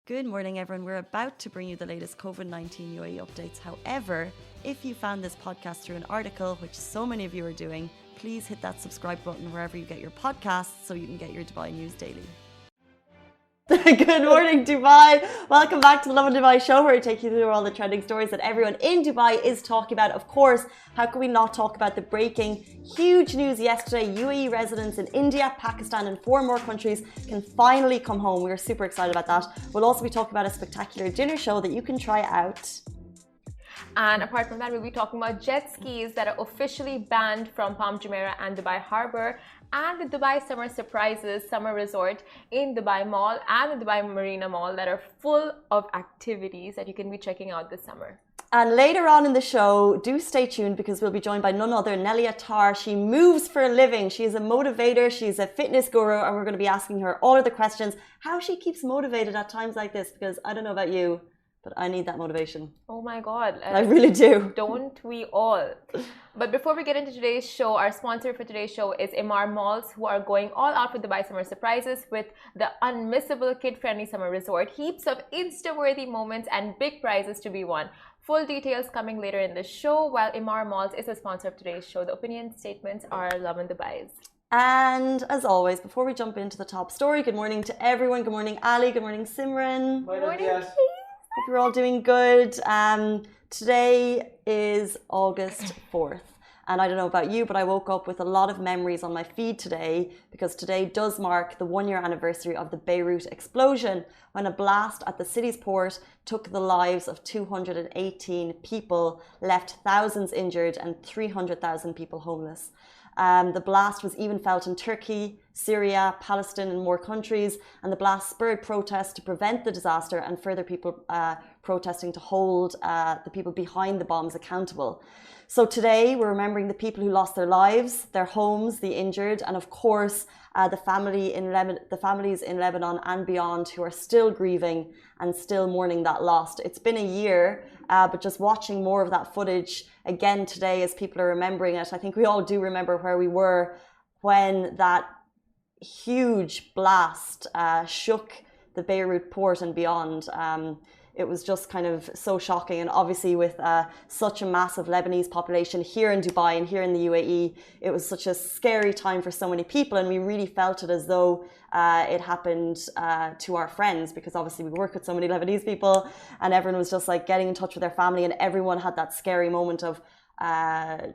Good morning, everyone. We're about to bring you the latest COVID-19 UAE updates. However, if you found this podcast through an article, which so many of you are doing, please hit that subscribe button wherever you get your podcasts so you can get your Dubai news daily. Good morning, Dubai. Welcome back to the Lovin Dubai show, where we take you through all the trending stories that everyone in Dubai is talking about. Of course, how can we not talk about the breaking huge news yesterday? UAE residents in India, Pakistan and 4 more countries can finally come home. We're super excited about that. We'll also be talking about a spectacular dinner show that you can try out. And apart from that, we'll be talking about jet skis that are officially banned from Palm Jumeirah and Dubai Harbour, and the Dubai Summer Surprises summer resort in Dubai Mall and the Dubai Marina Mall that are full of activities that you can be checking out this summer. And later on in the show, do stay tuned because we'll be joined by none other Nelia Tar. She moves for a living. She is a motivator. She's a fitness guru, and we're going to be asking her all of the questions, how she keeps motivated at times like this, because I don't know about you, but I need that motivation. Oh my God. I really do. Don't we all? But before we get into today's show, our sponsor for today's show is Emaar Malls, who are going all out for Dubai Summer Surprises with the unmissable kid-friendly summer resort. Heaps of Insta-worthy moments and big prizes to be won. Full details coming later in the show. While Emaar Malls is the sponsor of today's show, the opinion statements are Lovin Dubai's. And as always, before we jump into the top story, good morning to everyone. Good morning, Ali. Good morning, Simran. Good morning, Hope you're all doing good. Today is August 4th. And I don't know about you, but I woke up with a lot of memories on my feed today, because today does mark the 1-year anniversary of the Beirut explosion, when a blast at the city's port took the lives of 218 people, left thousands injured and 300,000 people homeless. The blast was even felt in Turkey, Syria, Palestine and more countries, and the blast spurred protests to prevent the disaster and further people protesting to hold the people behind the bombs accountable. So today we're remembering the people who lost their lives, their homes, the injured, and of course the families in Lebanon and beyond who are still grieving and still mourning that loss. It's been a year, but just watching more of that footage again today as people are remembering it, I think we all do remember where we were when that huge blast shook the Beirut port and beyond. It was just kind of so shocking, and obviously with such a massive Lebanese population here in Dubai and here in the UAE, it was such a scary time for so many people, and we really felt it as though it happened to our friends, because obviously we work with so many Lebanese people, and everyone was just like getting in touch with their family, and everyone had that scary moment of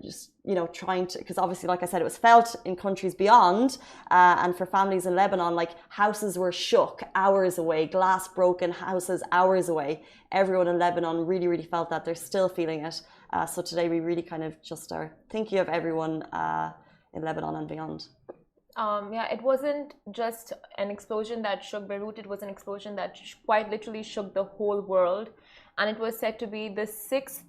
just, you know, trying to, because obviously, like I said, it was felt in countries beyond, and for families in Lebanon, like houses were shook hours away, glass broken houses hours away. Everyone in Lebanon really, really felt that. They're still feeling it. So today we really kind of just are thinking of everyone in Lebanon and beyond. Yeah, it wasn't just an explosion that shook Beirut, it was an explosion that quite literally shook the whole world. And it was said to be the 6th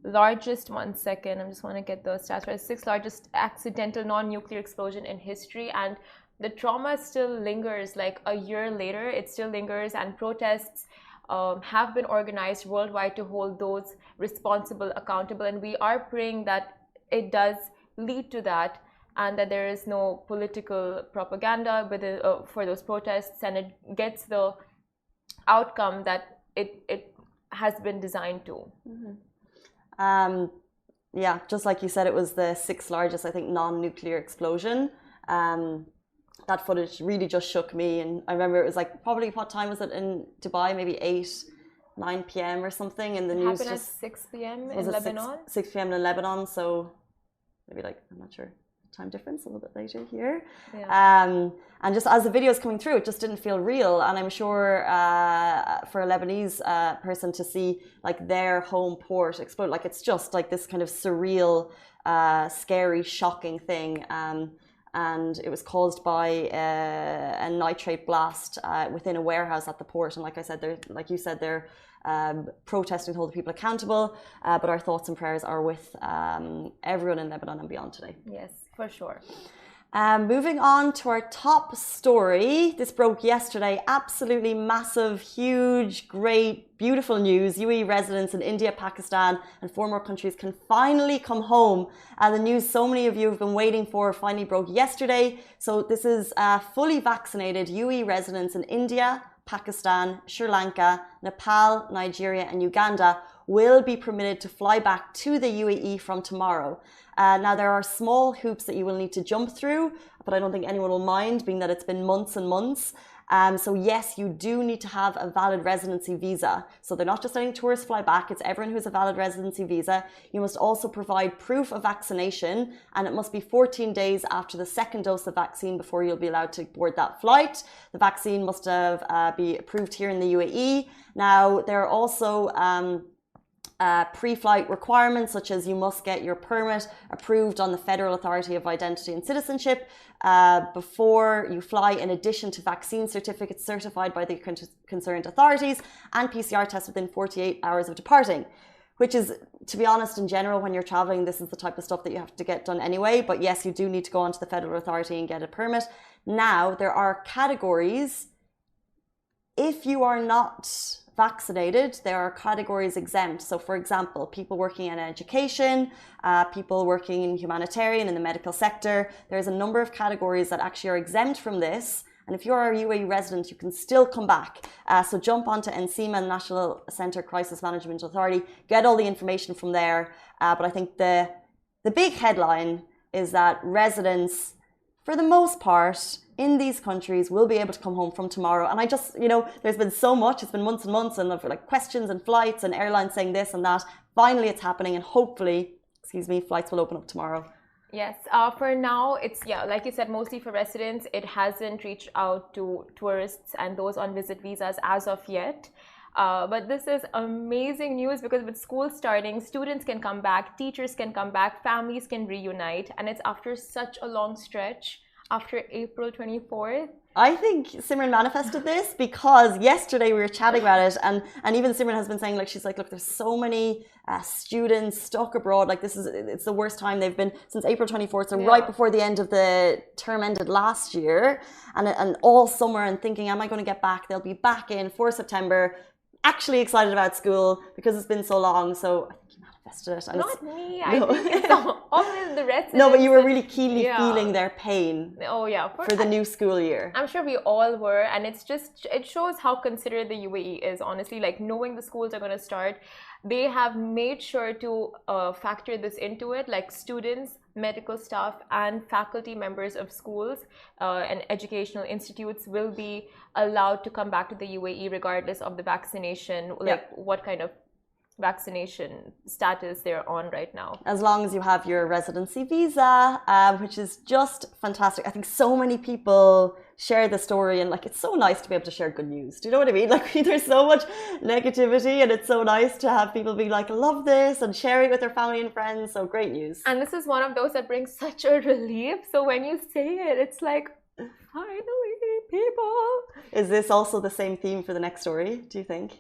largest, one second, I just want to get the stats right, 6th largest accidental non-nuclear explosion in history. And the trauma still lingers, like a year later, it still lingers, and protests have been organized worldwide to hold those responsible accountable. And we are praying that it does lead to that, and that there is no political propaganda for those protests, and it gets the outcome that it has been designed to. Mm-hmm. Yeah, just like you said, it was the 6th largest, I think, non-nuclear explosion. That footage really just shook me, and I remember it was like, probably, what time was it in Dubai? Maybe 9 p.m. or something, and the news happened just... at 6 p.m. in Lebanon? 6 p.m. in Lebanon, so maybe like, I'm not sure, time difference, a little bit later here. Yeah. And just as the video is coming through, it just didn't feel real. And I'm sure for a Lebanese person to see like their home port explode, like it's just like this kind of surreal, scary, shocking thing. And it was caused by a nitrate blast within a warehouse at the port. And like I said, like you said, they're protesting to hold the people accountable. But our thoughts and prayers are with everyone in Lebanon and beyond today. Yes, for sure. Moving on to our top story. This broke yesterday. Absolutely massive, huge, great, beautiful news. UAE residents in India, Pakistan and 4 more countries can finally come home. The news so many of you have been waiting for finally broke yesterday. So this is fully vaccinated UAE residents in India, Pakistan, Sri Lanka, Nepal, Nigeria, and Uganda will be permitted to fly back to the UAE from tomorrow. Now, there are small hoops that you will need to jump through, but I don't think anyone will mind, being that it's been months and months. So yes, you do need to have a valid residency visa. So they're not just letting tourists fly back, it's everyone who's a valid residency visa. You must also provide proof of vaccination, and it must be 14 days after the second dose of vaccine before you'll be allowed to board that flight. The vaccine must be approved here in the UAE. Now, there are also pre-flight requirements, such as you must get your permit approved on the Federal Authority of Identity and Citizenship before you fly, in addition to vaccine certificates certified by the concerned authorities and PCR tests within 48 hours of departing. Which is, to be honest, in general, when you're traveling, this is the type of stuff that you have to get done anyway. But yes, you do need to go onto the Federal Authority and get a permit. Now, there are categories. If you are not vaccinated, there are categories exempt. So, for example, people working in education, people working in humanitarian, in the medical sector. There's a number of categories that actually are exempt from this. And if you're a UAE resident, you can still come back. So jump onto NCMA, National Centre Crisis Management Authority, get all the information from there. But I think the big headline is that residents, for the most part, in these countries will be able to come home from tomorrow. And I just, there's been so much, it's been months and months, and like questions and flights and airlines saying this and that. Finally, it's happening, and hopefully, flights will open up tomorrow. Yes, for now, it's, like you said, mostly for residents. It hasn't reached out to tourists and those on visit visas as of yet. But this is amazing news, because with school starting, students can come back, teachers can come back, families can reunite, and it's after such a long stretch, after April 24th. I think Simran manifested this, because yesterday we were chatting about it, and even Simran has been saying, like, she's like, look, there's so many students stuck abroad, like it's the worst time they've been since April 24th, so right before the end of the term ended last year, and all summer, and thinking, am I going to get back? They'll be back in for September, actually excited about school because it's been so long. So I think you manifested it. And not me. I think it's always the residents. No, but you were really keenly feeling their pain. Oh yeah, for the new school year. I'm sure we all were, and it shows how considerate the UAE is. Honestly, like, knowing the schools are going to start, they have made sure to factor this into it. Like, students, medical staff, and faculty members of schools and educational institutes will be allowed to come back to the UAE regardless of the vaccination, like what kind of vaccination status they're on right now. As long as you have your residency visa, which is just fantastic. I think so many people share the story, and like, it's so nice to be able to share good news. Do you know what I mean? Like, there's so much negativity, and it's so nice to have people be like, love this, and share it with their family and friends. So great news. And this is one of those that brings such a relief. So when you say it, it's like, finally, people. Is this also the same theme for the next story, do you think?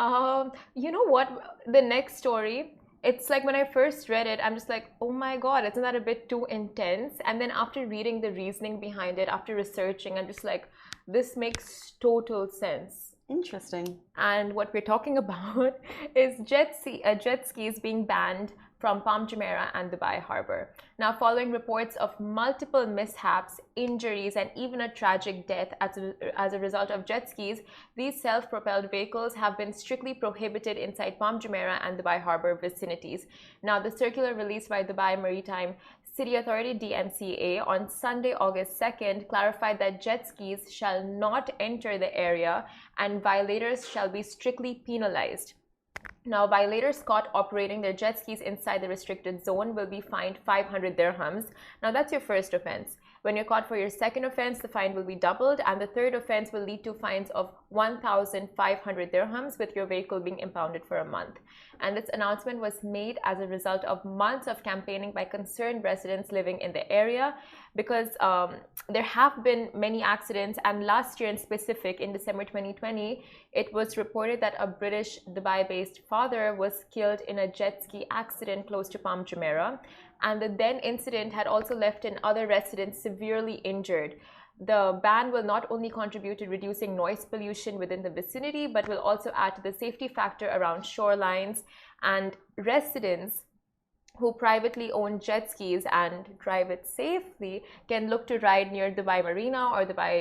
You know what? The next story, it's like, when I first read it, I'm just like, oh my God, isn't that a bit too intense? And then after reading the reasoning behind it, after researching, I'm just like, this makes total sense. Interesting. And what we're talking about is jet skis being banned from Palm Jumeirah and Dubai Harbour. Now, following reports of multiple mishaps, injuries, and even a tragic death as a result of jet skis, these self-propelled vehicles have been strictly prohibited inside Palm Jumeirah and Dubai Harbour vicinities. Now, the circular released by Dubai Maritime City Authority DMCA on Sunday, August 2nd, clarified that jet skis shall not enter the area and violators shall be strictly penalized. Now, violators caught operating their jet skis inside the restricted zone will be fined 500 dirhams. Now, that's your first offense. When you're caught for your second offense, the fine will be doubled, and the third offense will lead to fines of 1,500 dirhams, with your vehicle being impounded for a month. And this announcement was made as a result of months of campaigning by concerned residents living in the area, because there have been many accidents, and last year in specific, in December 2020, it was reported that a British Dubai-based father was killed in a jet ski accident close to Palm Jumeirah, and the then incident had also left other residents severely injured. The ban will not only contribute to reducing noise pollution within the vicinity, but will also add to the safety factor around shorelines, and residents who privately own jet skis and drive it safely can look to ride near Dubai Marina or Dubai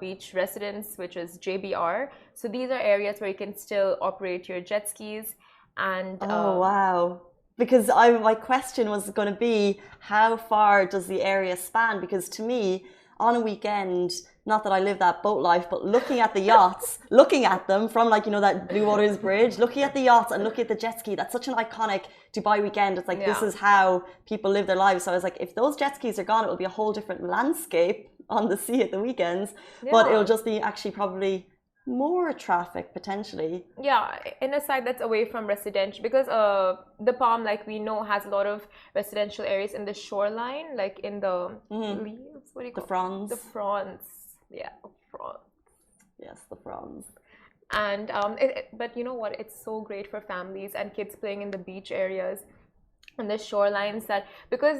Beach Residence, which is JBR. So these are areas where you can still operate your jet skis. And oh wow. Because my question was going to be, how far does the area span? Because to me, on a weekend, not that I live that boat life, but looking at the yachts, looking at them from like, you know, that Blue Waters Bridge, looking at the yachts and looking at the jet ski, that's such an iconic Dubai weekend. It's like, this is how people live their lives. So I was like, if those jet skis are gone, it will be a whole different landscape on the sea at the weekends, but it'll just be actually probably more traffic potentially. Yeah, in a side that's away from residential, because the Palm, like we know, has a lot of residential areas in the shoreline, like in the leaves. What do you call the fronds? The fronds. Yeah, fronds. Yes, the fronds. And but you know what? It's so great for families and kids playing in the beach areas and the shorelines, that because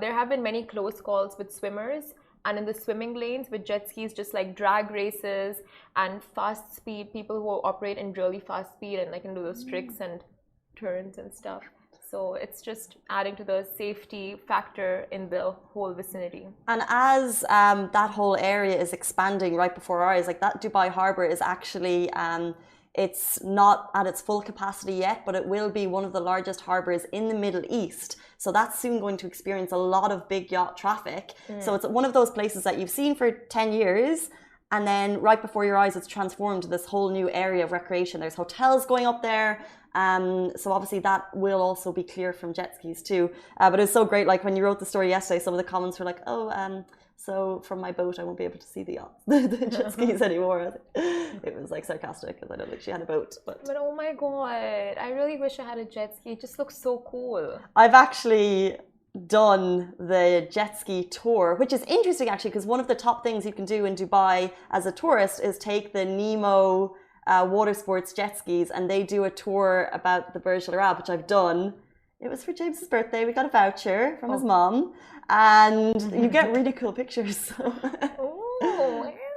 there have been many close calls with swimmers. And in the swimming lanes with jet skis, just like drag races and fast speed, people who operate in really fast speed and like can do those tricks and turns and stuff. So it's just adding to the safety factor in the whole vicinity. And as that whole area is expanding right before our eyes, like that Dubai Harbour is actually, it's not at its full capacity yet, but it will be one of the largest harbours in the Middle East. So that's soon going to experience a lot of big yacht traffic. So it's one of those places that you've seen for 10 years, and then right before your eyes, it's transformed to this whole new area of recreation. There's hotels going up there. So obviously that will also be clear from jet skis too. But it was so great. Like when you wrote the story yesterday, some of the comments were like, oh, so from my boat, I won't be able to see the jet skis anymore. It was like sarcastic because I don't think she had a boat. But oh my God, I really wish I had a jet ski. It just looks so cool. I've actually done the jet ski tour, which is interesting actually, because one of the top things you can do in Dubai as a tourist is take the Nemo water sports jet skis, and they do a tour about the Burj Al Arab, which I've done. It was for James's birthday. We got a voucher from his mom, and you get really cool pictures. So.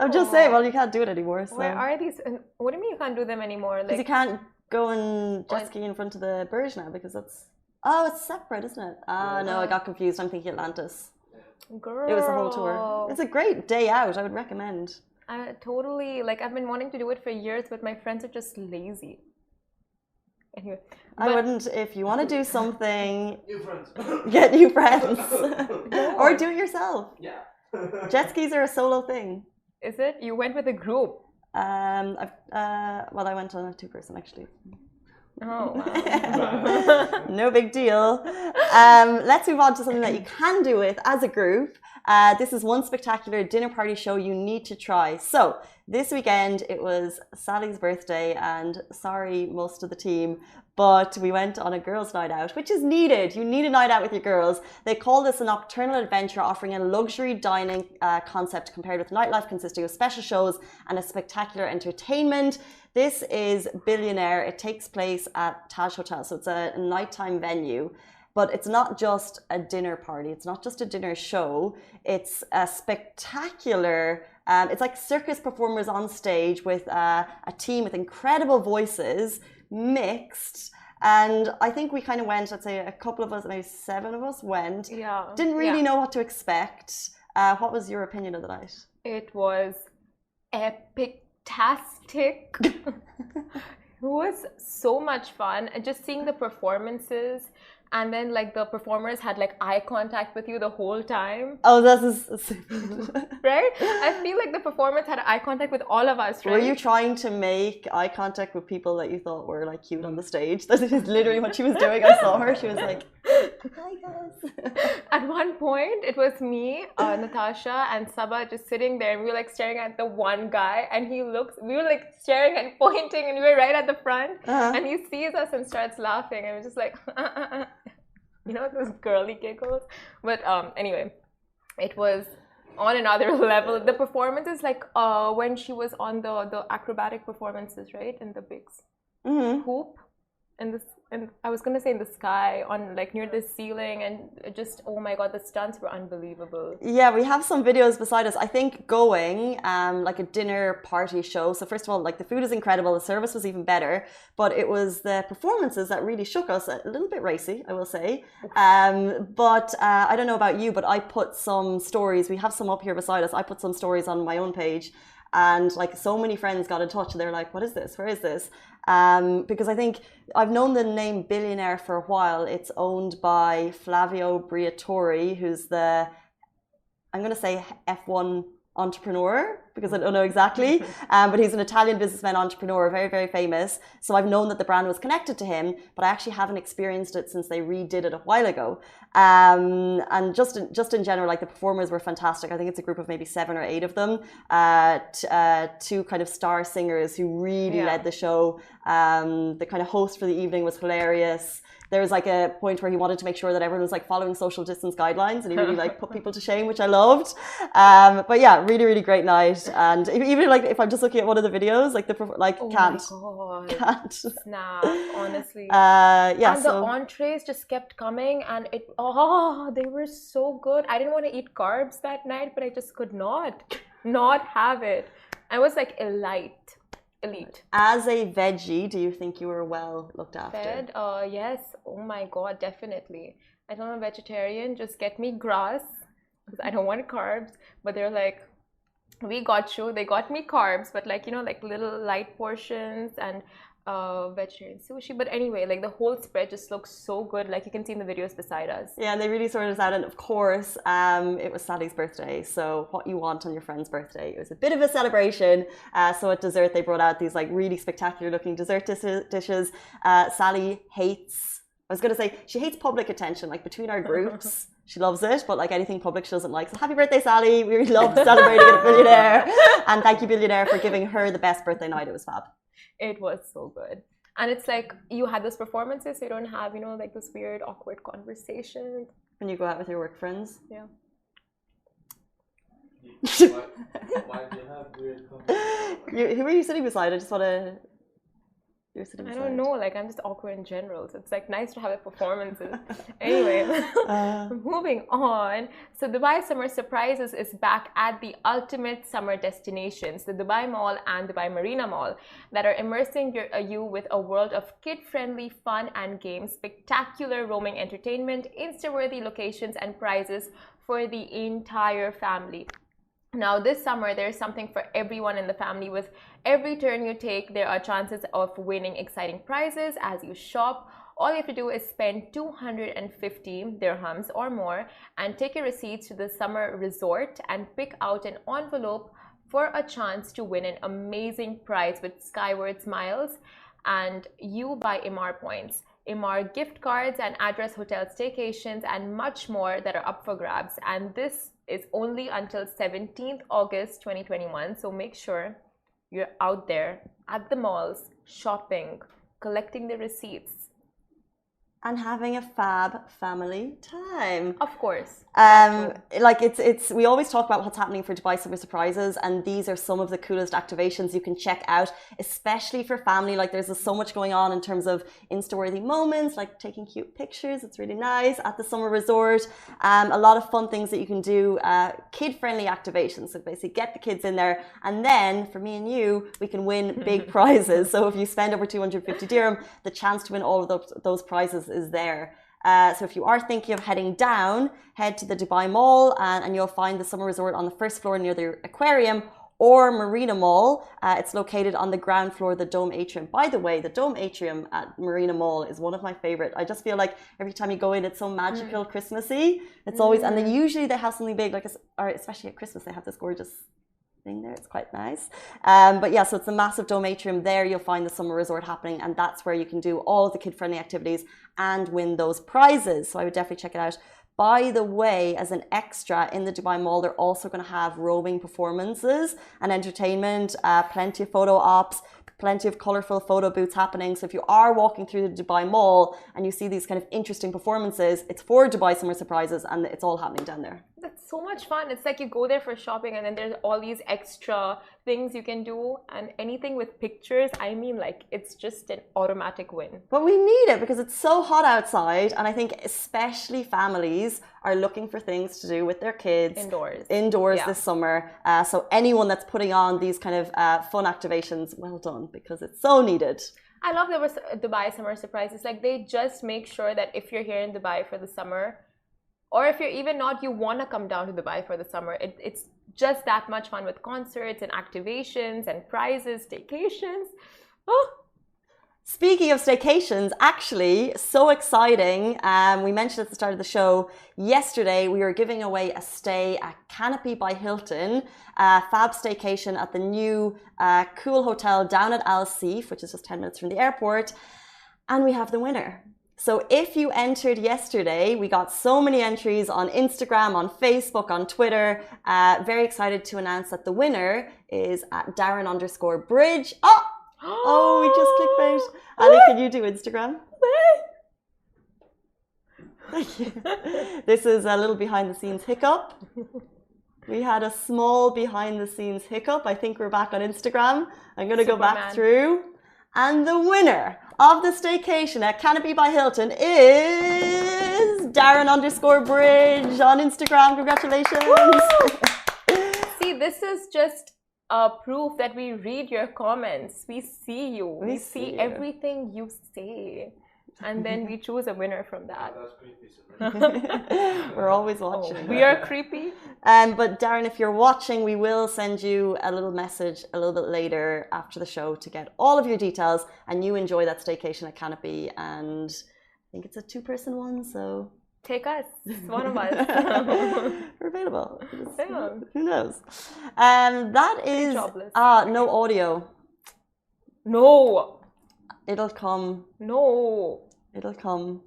I'm just saying, well, you can't do it anymore. So. Where are these? What do you mean you can't do them anymore? Because you can't go and jet ski in front of the Burj now, because that's... Oh, it's separate, isn't it? No, I got confused. I'm thinking Atlantis. Girl. It was the whole tour. It's a great day out. I would recommend. Totally. Like, I've been wanting to do it for years, but my friends are just lazy. Anyway, I wouldn't. If you want to do something, new friends. Get new friends, or do it yourself. Yeah. Jet skis are a solo thing. Is it? You went with a group? Well, I went on a 2-person actually. Oh, wow. No big deal. Let's move on to something that you can do with as a group. This is one spectacular dinner party show you need to try. So this weekend it was Sally's birthday, and sorry most of the team, but we went on a girls' night out, which is needed. You need a night out with your girls. They call this a nocturnal adventure, offering a luxury dining concept compared with nightlife, consisting of special shows and a spectacular entertainment. This is Billionaire. It takes place at Taj Hotel, so it's a nighttime venue. But it's not just a dinner party. It's not just a dinner show. It's a spectacular, it's like circus performers on stage with a team with incredible voices mixed. And I think we kind of went, I'd say a couple of us, maybe 7 of us went. Yeah. Didn't really know what to expect. What was your opinion of the night? It was epic-tastic. It was so much fun. And just seeing the performances, and then like the performers had like eye contact with you the whole time. Oh, that is right? I feel like the performers had eye contact with all of us, right? Were you trying to make eye contact with people that you thought were like cute on the stage? That is literally what she was doing. I saw her. She was like, hi guys. At one point, it was me, Natasha, and Sabah just sitting there, and we were like staring at the one guy, and we were like staring and pointing, and we were right at the front, and he sees us and starts laughing, and we're just like, you know, those girly giggles. But anyway, it was on another level. The performances, like when she was on the acrobatic performances, right, in the big hoop, in And I was gonna say in the sky, on like near the ceiling, and just oh my god, the stunts were unbelievable. Yeah, we have some videos beside us. I think going like a dinner party show. So first of all, like the food is incredible, the service was even better, but it was the performances that really shook us. A little bit racy, I will say. But I don't know about you, but I put some stories. We have some up here beside us. I put some stories on my own page. And like so many friends got in touch and they're like, what is this? Where is this? Because I think I've known the name Billionaire for a while. It's owned by Flavio Briatore, who's the, I'm going to say F1 entrepreneur, because I don't know exactly, but he's an Italian businessman entrepreneur, very, very famous. So I've known that the brand was connected to him, but I actually haven't experienced it since they redid it a while ago. And just in general, like the performers were fantastic. I think it's a group of maybe 7 or 8 of them, two kind of star singers who really led the show. The kind of host for the evening was hilarious. There was like a point where he wanted to make sure that everyone was like following social distance guidelines, and he really like put people to shame, which I loved. But yeah, really, really great night. And even like if I'm just looking at one of the videos, like can't. Snap, honestly. Yeah. And the entrees just kept coming, and they were so good. I didn't want to eat carbs that night, but I just could not have it. I was like elite. As a veggie, do you think you were well looked after? Fed? Yes. Oh my god, definitely. I don't know, vegetarian, just get me grass because I don't want carbs. But they're like, they got me carbs, but like, you know, like little light portions and vegetarian sushi. But anyway, like the whole spread just looks so good. Like you can see in the videos beside us. Yeah, and they really sorted us out. And of course, it was Sally's birthday. So what you want on your friend's birthday. It was a bit of a celebration. So at dessert, they brought out these like really spectacular looking dessert dishes. Sally hates, I was going to say, she hates public attention, like between our groups. She loves it, but like anything public she doesn't like. So happy birthday, Sally. We really love celebrating a billionaire. And thank you, Billionaire, for giving her the best birthday night. It was fab. It was so good. And it's like you had those performances, so you don't have, you know, like this weird, awkward conversation. When you go out with your work friends? Yeah. Why do you have weird conversations? Who are you sitting beside? I just want to... I don't know, like I'm just awkward in general, so it's like nice to have a performances. Anyway, moving on. So Dubai Summer Surprises is back at the ultimate summer destinations, the Dubai Mall and Dubai Marina Mall, that are immersing you with a world of kid-friendly fun and games, spectacular roaming entertainment, Insta-worthy locations and prizes for the entire family. Now, this summer, there's something for everyone in the family. With every turn you take, there are chances of winning exciting prizes as you shop. All you have to do is spend 250 dirhams or more and take your receipts to the summer resort and pick out an envelope for a chance to win an amazing prize with Skyward Smiles and You by Emaar points, Emaar gift cards and address hotel staycations and much more that are up for grabs. And this is only until 17th August 2021, so make sure you're out there at the malls shopping, collecting the receipts, and having a fab family time. of course. Like it's we always talk about what's happening for Dubai Summer Surprises, and these are some of the coolest activations you can check out, especially for family. Like there's so much going on in terms of Insta-worthy moments, like taking cute pictures. It's really nice at the summer resort. A lot of fun things that you can do, kid-friendly activations. So basically get the kids in there, and then for me and you, we can win big prizes. So if you spend over 250 dirham, the chance to win all of those prizes is there. So if you are thinking of heading down, head to the Dubai Mall and you'll find the summer resort on the first floor near the aquarium, or Marina Mall. It's located on the ground floor, the Dome Atrium. By the way, the Dome Atrium at Marina Mall is one of my favorite. I just feel like every time you go in, it's so magical, Christmassy. It's always, and then usually they have something big, like, or especially at Christmas, they have this gorgeous thing there. It's quite nice. But yeah, so it's a massive dome atrium. There you'll find the summer resort happening, and that's where you can do all of the kid-friendly activities and win those prizes. So I would definitely check it out. By the way, as an extra in the Dubai Mall, they're also going to have roaming performances and entertainment, plenty of photo ops, plenty of colorful photo booths happening. So if you are walking through the Dubai Mall and you see these kind of interesting performances, it's for Dubai Summer Surprises, and it's all happening down there. The it's so much fun. It's like you go there for shopping and then there's all these extra things you can do, and anything with pictures, I mean, like, it's just an automatic win. But we need it because it's so hot outside, and I think especially families are looking for things to do with their kids indoors this summer. So anyone that's putting on these kind of fun activations, well done, because it's so needed. I love the Dubai summer surprises. Like, they just make sure that if you're here in Dubai for the summer, or if you're even not, you want to come down to Dubai for the summer, it's just that much fun with concerts and activations and prizes, staycations. Oh. Speaking of staycations, actually, so exciting. We mentioned at the start of the show, yesterday we were giving away a stay at Canopy by Hilton, fab staycation at the new cool hotel down at Al Seef, which is just 10 minutes from the airport. And we have the winner. So if you entered yesterday, we got so many entries on Instagram, on Facebook, on Twitter. Very excited to announce that the winner is at Darren_Bridge. Oh, we just clickbait. Ali, can you do Instagram? Thank you. This is a little behind the scenes hiccup. We had a small behind the scenes hiccup. I think we're back on Instagram. I'm going to go back through. And the winner of the staycation at Canopy by Hilton is Darren_Bridge on Instagram. Congratulations. See, this is just proof that we read your comments. We see you. We see everything you say. And then we choose a winner from that. That's creepy. We're always watching. We are creepy. But Darren, if you're watching, we will send you a little message a little bit later after the show to get all of your details, and you enjoy that staycation at Canopy. And I think it's a 2-person one, so take us. It's one of us. We're available. Yeah. Who knows? That is no audio. No. It'll come. No. It'll come.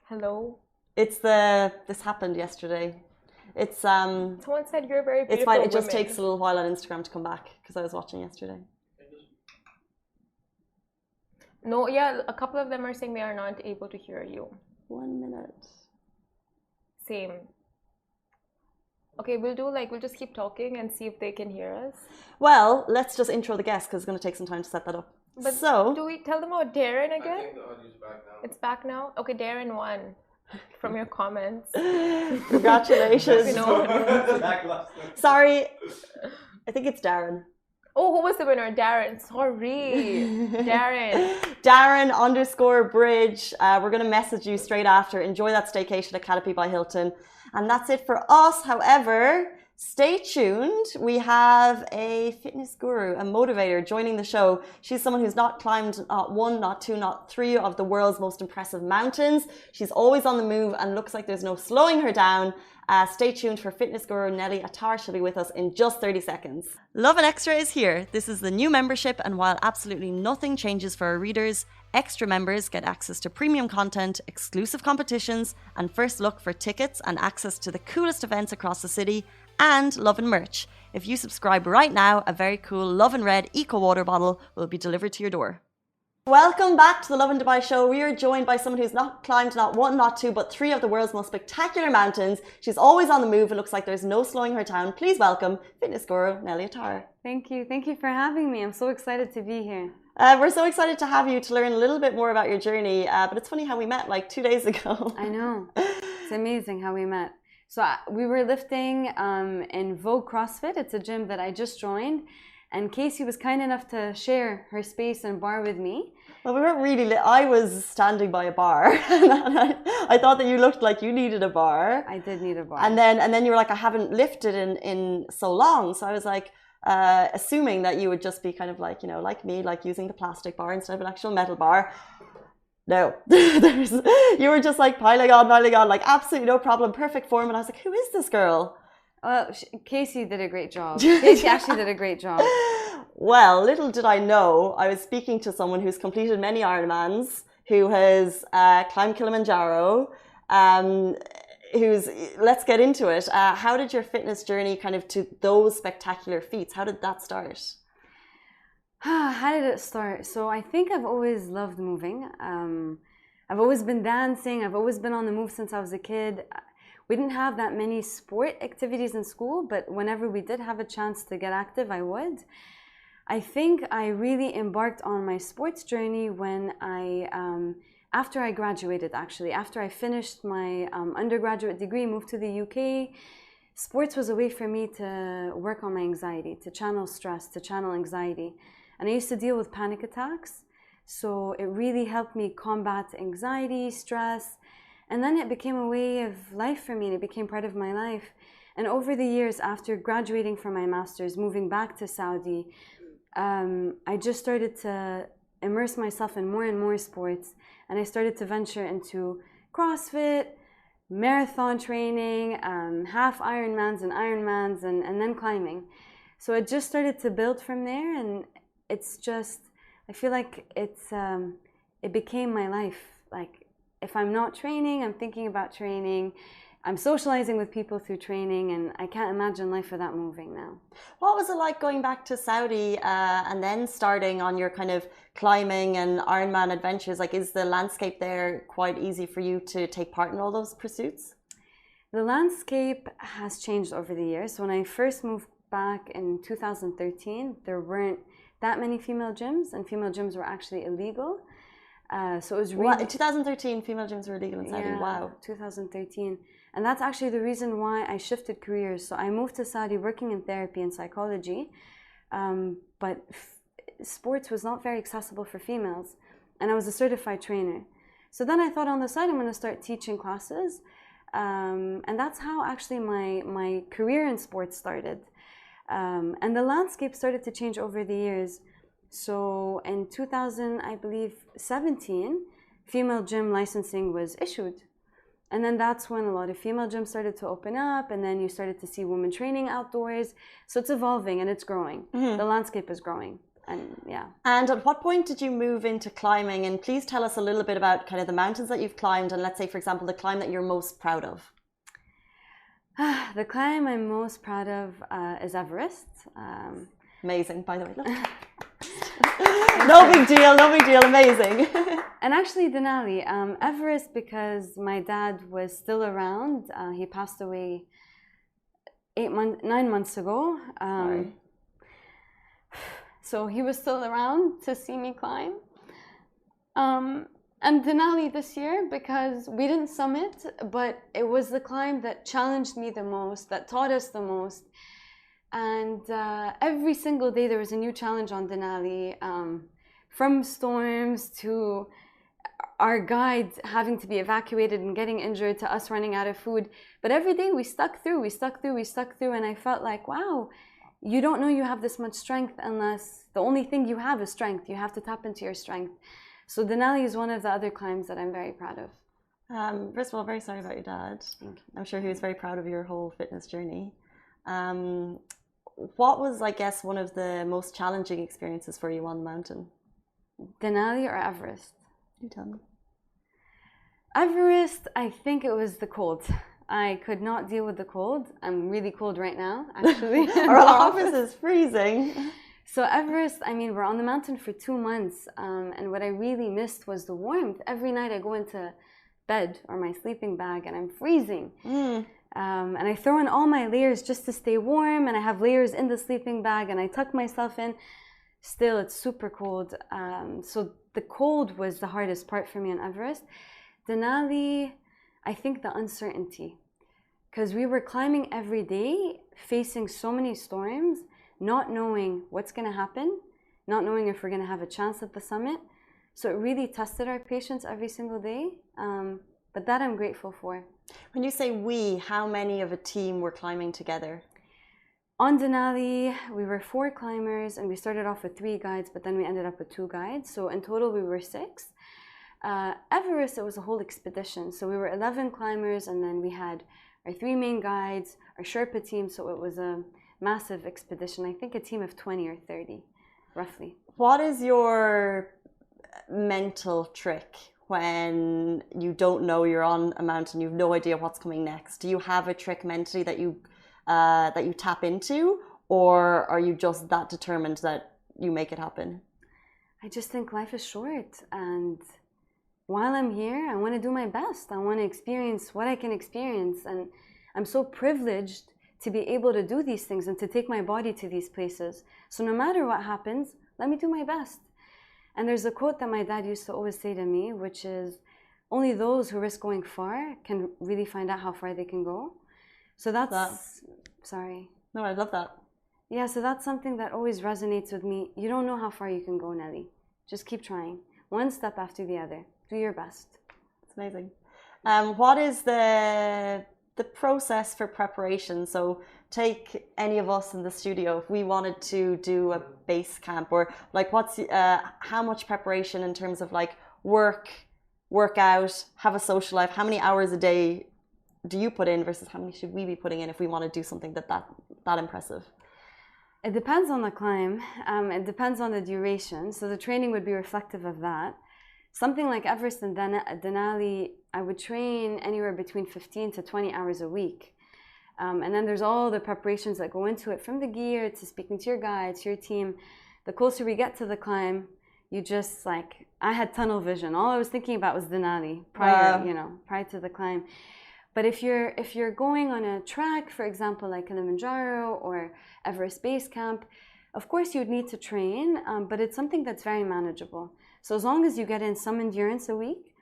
Hello. It's this happened yesterday. It's Someone said you're very beautiful. It's fine. It just takes a little while on Instagram to come back because I was watching yesterday. No, yeah, a couple of them are saying they are not able to hear you. 1 minute. Same. Okay, we'll just keep talking and see if they can hear us. Well, let's just intro the guest because it's going to take some time to set that up. But so, do we tell them about Darren again? I think the audio's back now. It's back now? Okay, Darren won from your comments. Congratulations. No. Sorry, I think it's Darren. Oh, who was the winner? Darren. Sorry. Darren. Darren_Bridge. We're going to message you straight after. Enjoy that staycation at Canopy by Hilton. And that's it for us. However, stay tuned. We have a fitness guru, a motivator joining the show. She's someone who's not climbed not 1, not 2, not 3 of the world's most impressive mountains. She's always on the move and looks like there's no slowing her down. Stay tuned for fitness guru Nelly Attar. She'll be with us in just 30 seconds. Lovin Extra is here. This is the new membership, and while absolutely nothing changes for our readers, extra members get access to premium content, exclusive competitions, and first look for tickets and access to the coolest events across the city, and Lovin merch. If you subscribe right now, a very cool Lovin Red Eco Water bottle will be delivered to your door. Welcome back to the Lovin Dubai show. We are joined by someone who's not climbed not 1, not 2, but 3 of the world's most spectacular mountains. She's always on the move. It looks like there's no slowing her down. Please welcome fitness guru Nelly Attar. Thank you. Thank you for having me. I'm so excited to be here. We're so excited to have you to learn a little bit more about your journey. But it's funny how we met like 2 days ago. I know. It's amazing how we met. So we were lifting in Vogue CrossFit. It's a gym that I just joined. And Casey was kind enough to share her space and bar with me. Well, we weren't really I was standing by a bar. And I thought that you looked like you needed a bar. I did need a bar. And then you were like, I haven't lifted in so long. So I was like, assuming that you would just be kind of like, you know, like me, like using the plastic bar instead of an actual metal bar. No, you were just like piling on, like absolutely no problem, perfect form. And I was like, who is this girl? Casey did a great job. Casey actually did a great job. Well, little did I know, I was speaking to someone who's completed many Ironmans, who has climbed Kilimanjaro, let's get into it. How did your fitness journey kind of to those spectacular feats, how did that start? How did it start? So I think I've always loved moving. I've always been dancing. I've always been on the move since I was a kid. We didn't have that many sport activities in school, but whenever we did have a chance to get active, I would. I think I really embarked on my sports journey when after I graduated, actually. After I finished my undergraduate degree, moved to the UK, sports was a way for me to work on my anxiety, to channel stress, to channel anxiety. And I used to deal with panic attacks. So it really helped me combat anxiety, stress. And then it became a way of life for me, and it became part of my life. And over the years, after graduating from my master's, moving back to Saudi, I just started to immerse myself in more and more sports. And I started to venture into CrossFit, marathon training, half Ironmans and Ironmans, and then climbing. So it just started to build from there, and it's just, I feel like it became my life. Like, if I'm not training, I'm thinking about training. I'm socializing with people through training, and I can't imagine life without moving now. What was it like going back to Saudi and then starting on your kind of climbing and Ironman adventures? Like, is the landscape there quite easy for you to take part in all those pursuits? The landscape has changed over the years. So when I first moved back in 2013, there weren't that many female gyms, and female gyms were actually illegal. So it was really... What? In 2013, female gyms were illegal in Saudi? Yeah, Wow. 2013. And that's actually the reason why I shifted careers. So I moved to Saudi working in therapy and psychology, but sports was not very accessible for females. And I was a certified trainer. So then I thought on the side, I'm going to start teaching classes. And that's how actually my career in sports started. And the landscape started to change over the years. So in 2000, I believe, 17, female gym licensing was issued. And then that's when a lot of female gyms started to open up, and then you started to see women training outdoors. So it's evolving and it's growing. Mm-hmm. The landscape is growing. And yeah. And at what point did you move into climbing? And please tell us a little bit about kind of the mountains that you've climbed, and let's say, for example, the climb that you're most proud of. The climb I'm most proud of is Everest. Amazing, by the way. No big deal, amazing. And actually Denali, Everest, because my dad was still around. He passed away 9 months ago. So he was still around to see me climb. And Denali this year, because we didn't summit, but it was the climb that challenged me the most, that taught us the most. And every single day there was a new challenge on Denali, from storms to our guide having to be evacuated and getting injured, to us running out of food. But every day we stuck through, and I felt like, wow, you don't know you have this much strength unless the only thing you have is strength. You have to tap into your strength. So Denali is one of the other climbs that I'm very proud of. First of all, very sorry about your dad. Thank you. I'm sure he was very proud of your whole fitness journey. What was, I guess, one of the most challenging experiences for you on the mountain? Denali or Everest? You tell me. Everest, I think it was the cold. I could not deal with the cold. I'm really cold right now, actually. Our office is freezing. So Everest, I mean, we're on the mountain for 2 months, and what I really missed was the warmth. Every night I go into bed or my sleeping bag and I'm freezing. And I throw in all my layers just to stay warm, and I have layers in the sleeping bag, and I tuck myself in. Still, it's super cold. So the cold was the hardest part for me on Everest. Denali, I think the uncertainty, because we were climbing every day, facing so many storms, not knowing what's going to happen, not knowing if we're going to have a chance at the summit. So it really tested our patience every single day. But that I'm grateful for. When you say we, how many of a team were climbing together? On Denali, we were 4 climbers, and we started off with 3 guides, but then we ended up with 2 guides. So in total, we were 6. Everest, it was a whole expedition. So we were 11 climbers, and then we had our 3 main guides, our Sherpa team. So it was a massive expedition. I think a team of 20 or 30, roughly. What is your mental trick when you don't know you're on a mountain, you've no idea what's coming next? Do you have a trick mentally that you tap into, or are you just that determined that you make it happen? I just think life is short, and while I'm here, I want to do my best. I want to experience what I can experience. And I'm so privileged to be able to do these things and to take my body to these places. So no matter what happens, let me do my best. And there's a quote that my dad used to always say to me, which is, only those who risk going far can really find out how far they can go. So that's, sorry. No, I love that. Yeah, so that's something that always resonates with me. You don't know how far you can go, Nelly. Just keep trying. One step after the other. Do your best. It's amazing. What is the process for preparation? So take any of us in the studio, if we wanted to do a base camp, or like what's how much preparation in terms of like work out, have a social life, how many hours a day do you put in versus how many should we be putting in if we want to do something that impressive? It depends on the climb. It depends on the duration. So the training would be reflective of that. Something like Everest and Denali, I would train anywhere between 15 to 20 hours a week. And then there's all the preparations that go into it, from the gear to speaking to your guide, to your team. The closer we get to the climb, you just like, I had tunnel vision. All I was thinking about was Denali prior to the climb. But if you're going on a track, for example, like Kilimanjaro or Everest Base Camp, of course you would need to train, but it's something that's very manageable. So as long as you get in some endurance a week,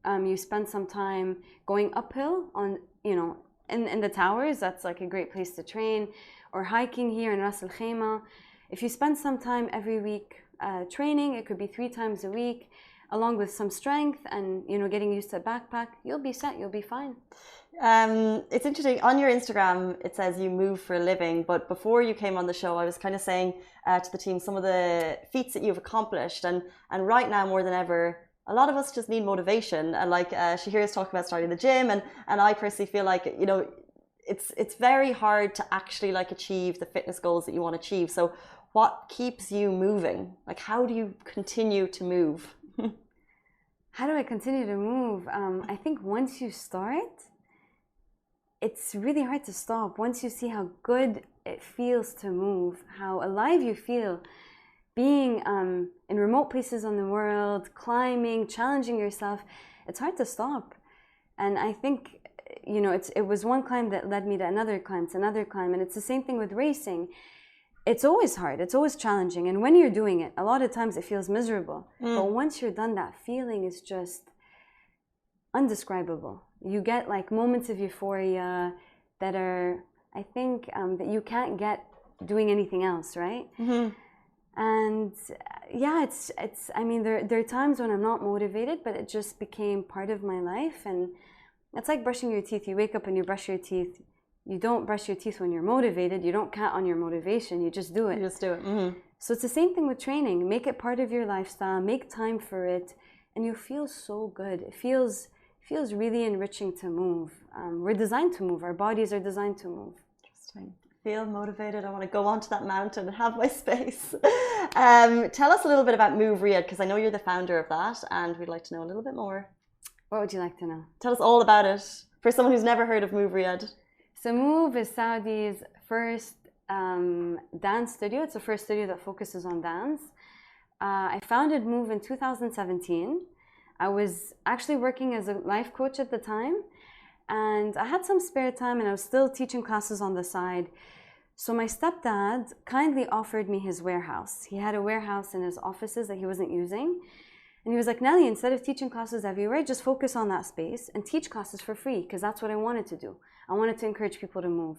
you spend some time going uphill on, in the towers, that's like a great place to train, or hiking here in Ras Al Khaimah. If you spend some time every week training, it could be 3 times a week, along with some strength and getting used to a backpack, you'll be set, you'll be fine. It's interesting, on your Instagram it says you move for a living, but before you came on the show I was kind of saying to the team some of the feats that you've accomplished, and right now more than ever a lot of us just need motivation, and like Shahir's talking about starting the gym, and I personally feel like it's very hard to actually like achieve the fitness goals that you want to achieve. So what keeps you moving? Like, how do you continue to move? How do I continue to move? I think once you start, it's really hard to stop. Once you see how good it feels to move, how alive you feel, being in remote places on the world, climbing, challenging yourself, it's hard to stop. And I think, it was one climb that led me to another climb, and it's the same thing with racing. It's always hard, it's always challenging, and when you're doing it, a lot of times it feels miserable. But once you're done, that feeling is just undescribable. You get like moments of euphoria that are, I think, that you can't get doing anything else, right? Mm-hmm. And yeah, I mean, there are times when I'm not motivated, but it just became part of my life. And it's like brushing your teeth. You wake up and you brush your teeth. You don't brush your teeth when you're motivated. You don't count on your motivation. You just do it. You just do it. Mm-hmm. So it's the same thing with training. Make it part of your lifestyle. Make time for it. And you feel so good. It feels really enriching to move. We're designed to move. Our bodies are designed to move. Interesting. Feel motivated. I want to go onto that mountain and have my space. Tell us a little bit about Move Riyadh, because I know you're the founder of that, and we'd like to know a little bit more. What would you like to know? Tell us all about it for someone who's never heard of Move Riyadh. So Move is Saudi's first dance studio. It's the first studio that focuses on dance. I founded Move in 2017. I was actually working as a life coach at the time, and I had some spare time and I was still teaching classes on the side. So my stepdad kindly offered me his warehouse. He had a warehouse in his offices that he wasn't using. And he was like, Nelly, instead of teaching classes everywhere, just focus on that space and teach classes for free, because that's what I wanted to do. I wanted to encourage people to move.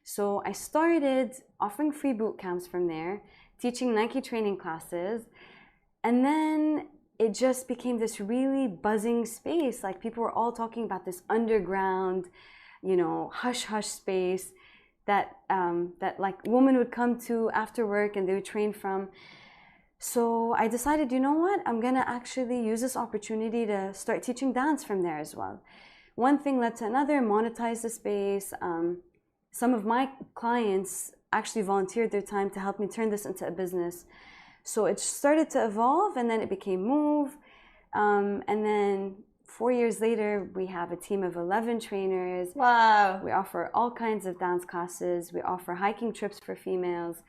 So I started offering free boot camps from there, teaching Nike training classes. And then it just became this really buzzing space. Like, people were all talking about this underground, hush-hush space that like women would come to after work and they would train from. So I decided, you know what? I'm gonna actually use this opportunity to start teaching dance from there as well. One thing led to another, monetize the space. Some of my clients actually volunteered their time to help me turn this into a business. So it started to evolve, and then it became Move. And then 4 years later, we have a team of 11 trainers. Wow. We offer all kinds of dance classes. We offer hiking trips for females.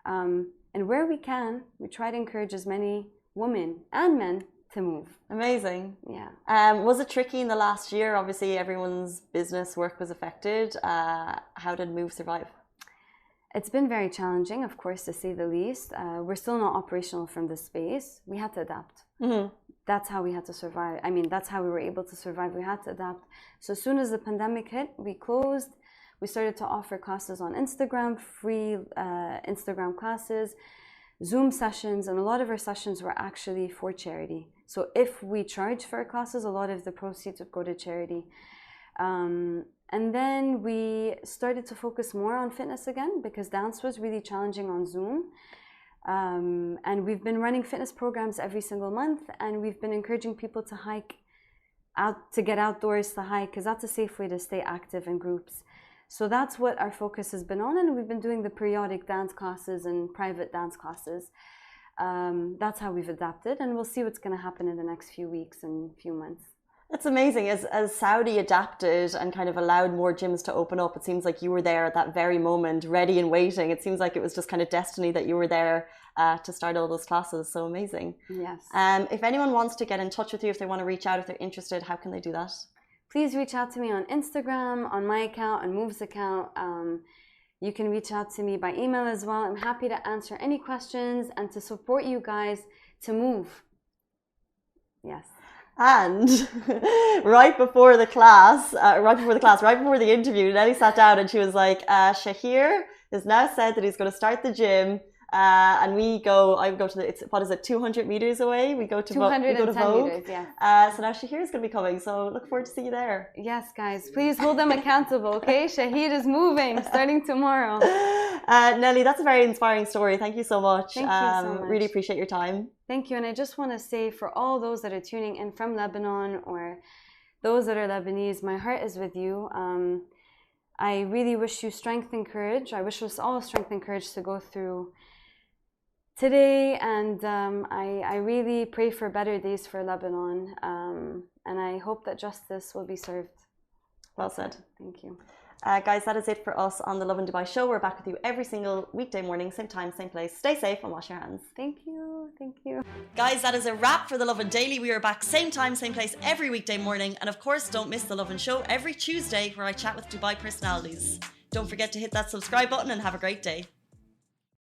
And where we can, we try to encourage as many women and men to move. Amazing. Yeah. Was it tricky in the last year? Obviously, everyone's business work was affected. How did Move survive? It's been very challenging, of course, to say the least. We're still not operational from this space. We had to adapt. Mm-hmm. That's how we had to survive. I mean, that's how we were able to survive. We had to adapt. So as soon as the pandemic hit, we closed. We started to offer classes on Instagram, free Instagram classes, Zoom sessions, and a lot of our sessions were actually for charity. So if we charge for our classes, a lot of the proceeds would go to charity. And then we started to focus more on fitness again because dance was really challenging on Zoom. And we've been running fitness programs every single month, and we've been encouraging people to hike out, to get outdoors to hike, because that's a safe way to stay active in groups. So that's what our focus has been on, and we've been doing the periodic dance classes and private dance classes. That's how we've adapted, and we'll see what's going to happen in the next few weeks and few months. That's amazing. As Saudi adapted and kind of allowed more gyms to open up, it seems like you were there at that very moment, ready and waiting. It seems like it was just kind of destiny that you were there to start all those classes. So amazing. Yes. If anyone wants to get in touch with you, if they want to reach out, if they're interested, how can they do that? Please reach out to me on Instagram, on my account, on Move's account. You can reach out to me by email as well. I'm happy to answer any questions and to support you guys to move. Yes. And right before the interview, Nelly sat down and she was like, Shahir has now said that he's going to start the gym. And I go to what is it, 200 meters away? We go to 210 Vogue. meters, yeah. So now Shahir is going to be coming. So look forward to see you there. Yes, guys, please hold them accountable, okay? Shahir is moving, starting tomorrow. Nelly, that's a very inspiring story. Thank you so much. Thank you so much. Really appreciate your time. Thank you. And I just want to say for all those that are tuning in from Lebanon or those that are Lebanese, my heart is with you. I really wish you strength and courage. I wish us all strength and courage to go through today, and I really pray for better days for Lebanon, and I hope that justice will be served. Well said. Thank you. Guys, that is it for us on the Lovin Dubai show. We're back with you every single weekday morning, same time, same place. Stay safe and wash your hands. Thank you. Thank you. Guys, that is a wrap for the Lovin Daily. We are back same time, same place every weekday morning. And of course, don't miss the Lovin show every Tuesday where I chat with Dubai personalities. Don't forget to hit that subscribe button and have a great day.